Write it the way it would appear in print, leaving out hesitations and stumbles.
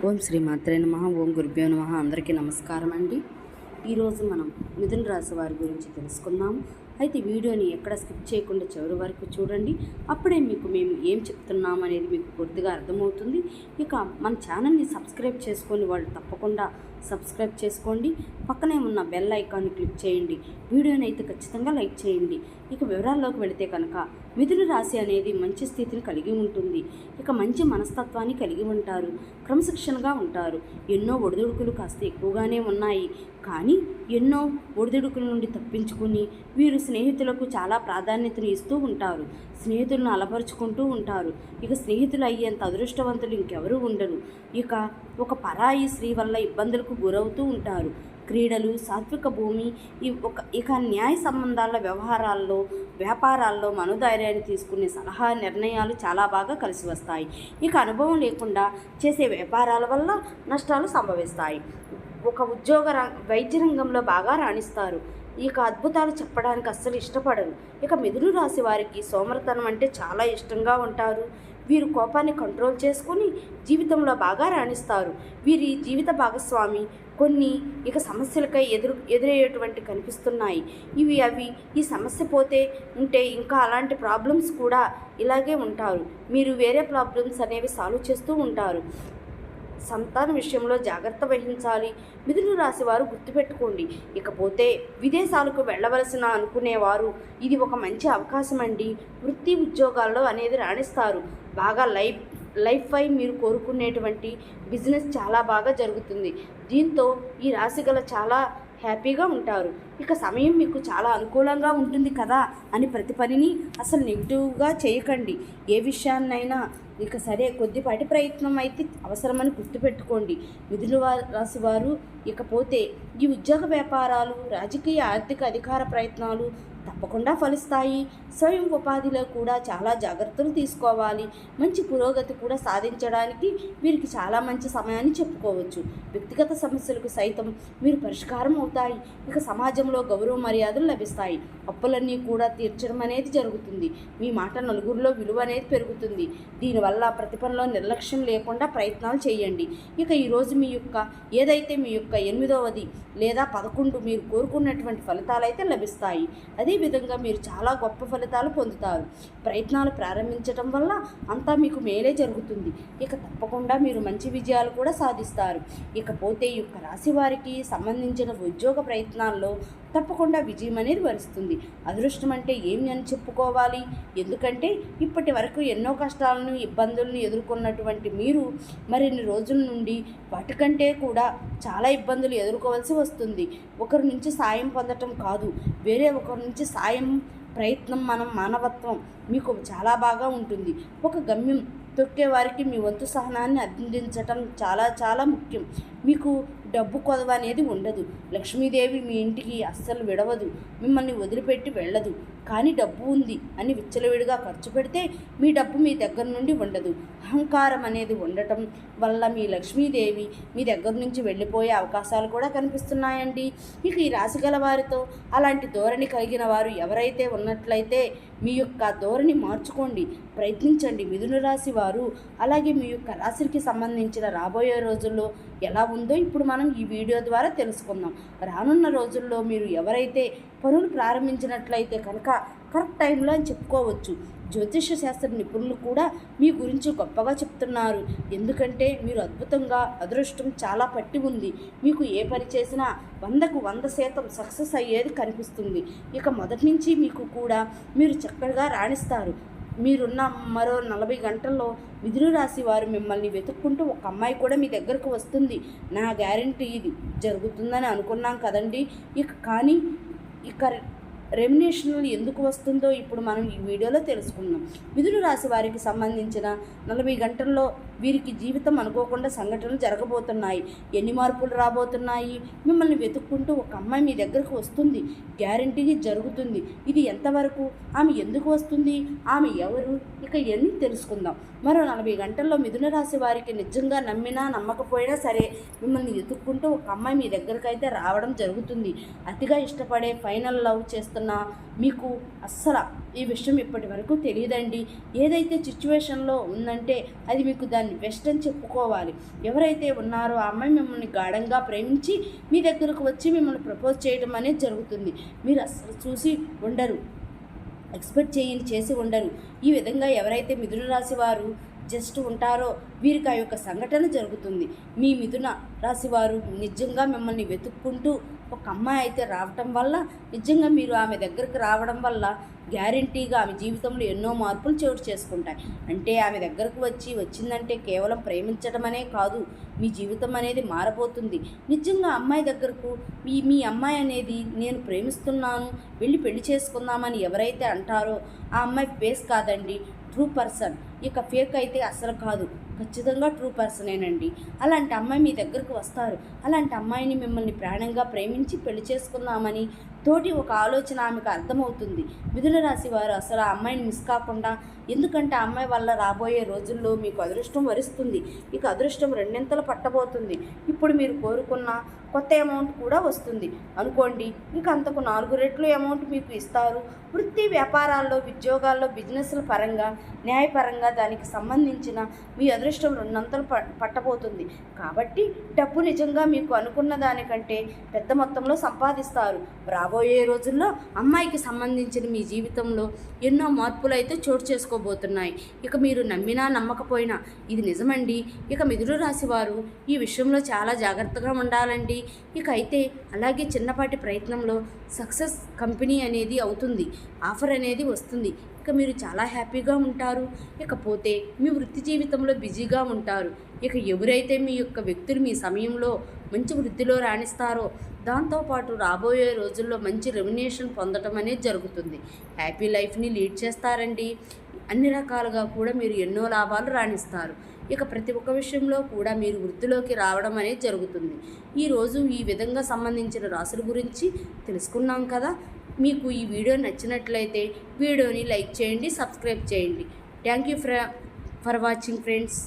ఓం శ్రీ మాత్రే నమః. ఓం గురుభ్యో నమః. అందరికీ నమస్కారం అండి. ఈరోజు మనం మిథున రాశి వారి గురించి తెలుసుకుందాము. అయితే వీడియోని ఎక్కడ స్కిప్ చేయకుండా చివరి వరకు చూడండి. అప్పుడే మేము ఏం చెప్తున్నాం అనేది మీకు పూర్తిగా అర్థమవుతుంది. ఇక మన ఛానల్ని సబ్స్క్రైబ్ చేసుకొని వాళ్ళు తప్పకుండా సబ్స్క్రైబ్ చేసుకోండి. పక్కనే ఉన్న బెల్ ఐకాన్ని క్లిక్ చేయండి. వీడియోని అయితే ఖచ్చితంగా లైక్ చేయండి. ఇక వివరాల్లోకి వెళితే కనుక మిథున రాశి అనేది మంచి స్థితిని కలిగి ఉంటుంది. ఇక మంచి మనస్తత్వాన్ని కలిగి ఉంటారు. క్రమశిక్షణగా ఉంటారు. ఎన్నో ఒడిదుడుకులు కాస్త ఎక్కువగానే ఉన్నాయి. కానీ ఎన్నో ఒడిదుడుకుల నుండి తప్పించుకుని వీరు స్నేహితులకు చాలా ప్రాధాన్యతను ఇస్తూ ఉంటారు. స్నేహితులను అలపరుచుకుంటూ ఉంటారు. ఇక స్నేహితులు అయ్యేంత అదృష్టవంతులు ఇంకెవరూ ఉండరు. ఇక ఒక పరాయి స్త్రీ వల్ల ఇబ్బందులకు గురవుతూ ఉంటారు. క్రీడలు, సాత్విక భూమి, ఇక న్యాయ సంబంధాల వ్యవహారాల్లో, వ్యాపారాల్లో మనోధైర్యాన్ని తీసుకునే సలహా నిర్ణయాలు చాలా బాగా కలిసి వస్తాయి. ఇక అనుభవం లేకుండా చేసే వ్యాపారాల వల్ల నష్టాలు సంభవిస్తాయి. ఒక వైద్య రంగంలో బాగా రాణిస్తారు. ఇక అద్భుతాలు చెప్పడానికి అస్సలు ఇష్టపడరు. ఇక మిథున రాశి వారికి సోమరతనం అంటే చాలా ఇష్టంగా ఉంటారు. వీరు కోపాన్ని కంట్రోల్ చేసుకొని జీవితంలో బాగా రాణిస్తారు. వీరి జీవిత భాగస్వామి కొన్ని సమస్యలకై ఎదురయ్యేటువంటి కనిపిస్తున్నాయి. అవి ఈ సమస్య పోతే ఉంటే ఇంకా అలాంటి ప్రాబ్లమ్స్ కూడా ఇలాగే ఉంటారు. మీరు వేరే ప్రాబ్లమ్స్ అనేవి సాల్వ్ చేస్తూ ఉంటారు. సంతాన విషయంలో జాగ్రత్త వహించాలి. మిథున రాశి వారు గుర్తుపెట్టుకోండి. ఇకపోతే విదేశాలకు వెళ్ళవలసిన అనుకునేవారు ఇది ఒక మంచి అవకాశం అండి. వృత్తి ఉద్యోగాల్లో అనేది రాణిస్తారు. బాగా లైఫ్ మీరు కోరుకునేటువంటి బిజినెస్ చాలా బాగా జరుగుతుంది. దీంతో ఈ రాశి గల చాలా హ్యాపీగా ఉంటారు. ఇక సమయం మీకు చాలా అనుకూలంగా ఉంటుంది కదా అని ప్రతి పనిని అసలు నెగిటివ్గా చేయకండి. ఏ విషయాన్నైనా సరే కొద్దిపాటి ప్రయత్నం అయితే అవసరమని గుర్తుపెట్టుకోండి మిథున రాశి వారు. ఇకపోతే ఈ ఉద్యోగ వ్యాపారాలు, రాజకీయ, ఆర్థిక అధికార ప్రయత్నాలు తప్పకుండా ఫలిస్తాయి. స్వయం ఉపాధిలో కూడా చాలా జాగ్రత్తలు తీసుకోవాలి. మంచి పురోగతి కూడా సాధించడానికి వీరికి చాలా మంచి సమయాన్ని చెప్పుకోవచ్చు. వ్యక్తిగత సమస్యలకు సైతం మీరు పరిష్కారం అవుతాయి. ఇక సమాజంలో గౌరవ మర్యాదలు లభిస్తాయి. అప్పులన్నీ కూడా తీర్చడం అనేది జరుగుతుంది. మీ మాట నలుగురిలో విలువ అనేది పెరుగుతుంది. దీనివల్ల ప్రతి పనిలో నిర్లక్ష్యం లేకుండా ప్రయత్నాలు చేయండి. ఇక ఈరోజు ఏదైతే మీ యొక్క 8వది లేదా 11 మీరు కోరుకున్నటువంటి ఫలితాలు అయితే లభిస్తాయి. అదేవిధంగా మీరు చాలా గొప్ప ఫలితాలు పొందుతారు. ప్రయత్నాలు ప్రారంభించడం వల్ల అంతా మీకు మేలే జరుగుతుంది. ఇక తప్పకుండా మీరు మంచి విజయాలు కూడా సాధిస్తారు. ఇకపోతే ఈ యొక్క రాశి వారికి సంబంధించిన ఉద్యోగ ప్రయత్నాల్లో తప్పకుండా విజయం అనేది వరిస్తుంది. అదృష్టం అంటే ఏమి అని చెప్పుకోవాలి. ఎందుకంటే ఇప్పటి వరకు ఎన్నో కష్టాలను, ఇబ్బందులను ఎదుర్కొన్నటువంటి మీరు మరిన్ని రోజుల నుండి వాటికంటే కూడా చాలా ఇబ్బందులు ఎదుర్కోవాల్సి వస్తుంది. ఒకరి నుంచి సాయం పొందటం కాదు, వేరే ఒకరి నుంచి సాయం ప్రయత్నం, మానవత్వం మీకు చాలా బాగా ఉంటుంది. ఒక గమ్యం తొక్కే వారికి మీ వంతు సహనాన్ని అందించటం చాలా చాలా ముఖ్యం. మీకు డబ్బు కొదవ అనేది ఉండదు. లక్ష్మీదేవి మీ ఇంటికి అస్సలు విడవదు, మిమ్మల్ని వదిలిపెట్టి వెళ్ళదు. కానీ డబ్బు ఉంది అని విచ్చలవిడిగా ఖర్చు పెడితే మీ డబ్బు మీ దగ్గర నుండి ఉండదు. అహంకారం అనేది ఉండటం వల్ల మీ లక్ష్మీదేవి మీ దగ్గర నుంచి వెళ్ళిపోయే అవకాశాలు కూడా కనిపిస్తున్నాయండి. ఇక ఈ రాశి గల వారితో అలాంటి ధోరణి కలిగిన వారు ఎవరైతే ఉన్నట్లయితే మీ యొక్క ధోరణి మార్చుకోండి, ప్రయత్నించండి మిథున రాశి వారు. అలాగే మీ యొక్క రాశికి సంబంధించిన రాబోయే రోజుల్లో ఎలా ఉందో ఇప్పుడు మనం ఈ వీడియో ద్వారా తెలుసుకుందాం. రానున్న రోజుల్లో మీరు ఎవరైతే పనులు ప్రారంభించినట్లయితే కనుక కరెక్ట్ టైంలో అని చెప్పుకోవచ్చు. జ్యోతిష శాస్త్ర నిపుణులు కూడా మీ గురించి గొప్పగా చెప్తున్నారు. ఎందుకంటే మీరు అద్భుతంగా, అదృష్టం చాలా పట్టి ఉంది. మీకు ఏ పని చేసినా 100కు 100% సక్సెస్ అయ్యేది కనిపిస్తుంది. ఇక మొదటి నుంచి మీకు కూడా మీరు చక్కగా రాణిస్తారు. మీరున్న మరో 40 గంటల్లో మిథున రాశి వారు మిమ్మల్ని వెతుక్కుంటూ ఒక అమ్మాయి కూడా మీ దగ్గరకు వస్తుంది. నా గ్యారెంటీ ఇది జరుగుతుందని అనుకున్నాం కదండి. కానీ రెమ్యునేషన్ ఎందుకు వస్తుందో ఇప్పుడు మనం ఈ వీడియోలో తెలుసుకుందాం. మిథున రాశి వారికి సంబంధించిన 40 గంటల్లో వీరికి జీవితం అనుకోకుండా సంఘటనలు జరగబోతున్నాయి. ఎన్ని మార్పులు రాబోతున్నాయి. మిమ్మల్ని వెతుక్కుంటూ ఒక అమ్మాయి మీ దగ్గరకు వస్తుంది. గ్యారెంటీగా జరుగుతుంది. ఇది ఎంతవరకు, ఆమె ఎందుకు వస్తుంది, ఆమె ఎవరు, ఇవన్నీ తెలుసుకుందాం. మరో 40 గంటల్లో మిథున రాశి వారికి నిజంగా నమ్మినా నమ్మకపోయినా సరే మిమ్మల్ని వెతుక్కుంటూ ఒక అమ్మాయి మీ దగ్గరకు అయితే రావడం జరుగుతుంది. అతిగా ఇష్టపడే, ఫైనల్ లవ్ చేస్తున్న మీకు అస్సలు ఈ విషయం ఇప్పటి వరకు తెలియదండి. ఏదైతే సిచ్యువేషన్లో ఉందంటే అది మీకు దాన్ని బెస్ట్ అని చెప్పుకోవాలి. ఎవరైతే ఉన్నారో ఆ అమ్మాయి మిమ్మల్ని గాఢంగా ప్రేమించి మీ దగ్గరకు వచ్చి మిమ్మల్ని ప్రపోజ్ చేయడం అనేది జరుగుతుంది. మీరు అసలు చూసి ఉండరు, ఎక్స్పెక్ట్ చేసి ఉండరు. ఈ విధంగా ఎవరైతే మిథున రాశి వారు జస్ట్ ఉంటారో వీరికి ఆ యొక్క సంఘటన జరుగుతుంది. మీ మిథున రాశి వారు నిజంగా మిమ్మల్ని వెతుక్కుంటూ ఒక అమ్మాయి అయితే రావటం వల్ల, నిజంగా మీరు ఆమె దగ్గరకు రావడం వల్ల గ్యారంటీగా ఆమె జీవితంలో ఎన్నో మార్పులు చోటు చేసుకుంటాయి. అంటే ఆమె దగ్గరకు వచ్చిందంటే కేవలం ప్రేమించడం అనే కాదు, మీ జీవితం అనేది మారబోతుంది. నిజంగా అమ్మాయి దగ్గరకు మీ అమ్మాయి అనేది నేను ప్రేమిస్తున్నాను, వెళ్ళి పెళ్లి చేసుకుందామని ఎవరైతే అంటారో ఆ అమ్మాయి ఫేస్ కాదండి, ట్రూ పర్సన్. ఇక ఫేక్ అయితే అసలు కాదు, ఖచ్చితంగా ట్రూ పర్సనేనండి. అలాంటి అమ్మాయి మీ దగ్గరకు వస్తారు. అలాంటి అమ్మాయిని మిమ్మల్ని ప్రాణంగా ప్రేమించి పెళ్లి చేసుకుందామని తోటి ఒక ఆలోచన ఆమెకు అర్థమవుతుంది. మిథున రాశి వారు అసలు ఆ అమ్మాయిని మిస్ కాకుండా, ఎందుకంటే ఆ అమ్మాయి వల్ల రాబోయే రోజుల్లో మీకు అదృష్టం వరిస్తుంది. ఇక అదృష్టం రెండింతలు పట్టబోతుంది. ఇప్పుడు మీరు కోరుకున్న కొత్త అమౌంట్ కూడా వస్తుంది అనుకోండి. ఇంకా అంతకు 4 రెట్లు అమౌంట్ మీకు ఇస్తారు. వృత్తి వ్యాపారాల్లో, ఉద్యోగాల్లో, బిజినెస్ల పరంగా, న్యాయపరంగా దానికి సంబంధించిన మీ అదృష్టం 2 పట్టబోతుంది. కాబట్టి డబ్బు నిజంగా మీకు అనుకున్న దానికంటే పెద్ద మొత్తంలో సంపాదిస్తారు. రాబోయే రోజుల్లో అమ్మాయికి సంబంధించిన మీ జీవితంలో ఎన్నో మార్పులు అయితే చోటు చేసుకోబోతున్నాయి. ఇక మీరు నమ్మినా నమ్మకపోయినా ఇది నిజమండి. ఇక మిథున రాశి వారు ఈ విషయంలో చాలా జాగ్రత్తగా ఉండాలండి. ఇక అయితే అలాగే చిన్నపాటి ప్రయత్నంలో సక్సెస్ కంపెనీ అనేది అవుతుంది, ఆఫర్ అనేది వస్తుంది. ఇక మీరు చాలా హ్యాపీగా ఉంటారు. ఇకపోతే మీ వృత్తి జీవితంలో బిజీగా ఉంటారు. ఇక ఎవరైతే మీ యొక్క వ్యక్తులు మీ సమయంలో మంచి వృత్తిలో రాణిస్తారో దాంతోపాటు రాబోయే రోజుల్లో మంచి రెమ్యునేషన్ పొందడం అనేది జరుగుతుంది. హ్యాపీ లైఫ్ని లీడ్ చేస్తారండి. అన్ని రకాలుగా కూడా మీరు ఎన్నో లాభాలు రాణిస్తారు. ఇక ప్రతి ఒక్క విషయంలో కూడా మీరు వృత్తిలోకి రావడం అనేది జరుగుతుంది. ఈరోజు ఈ విధంగా సంబంధించిన రాశుల గురించి తెలుసుకున్నాం కదా. మీకు ఈ వీడియో నచ్చినట్లయితే వీడియోని లైక్ చేయండి, సబ్స్క్రైబ్ చేయండి. Thank you for watching friends.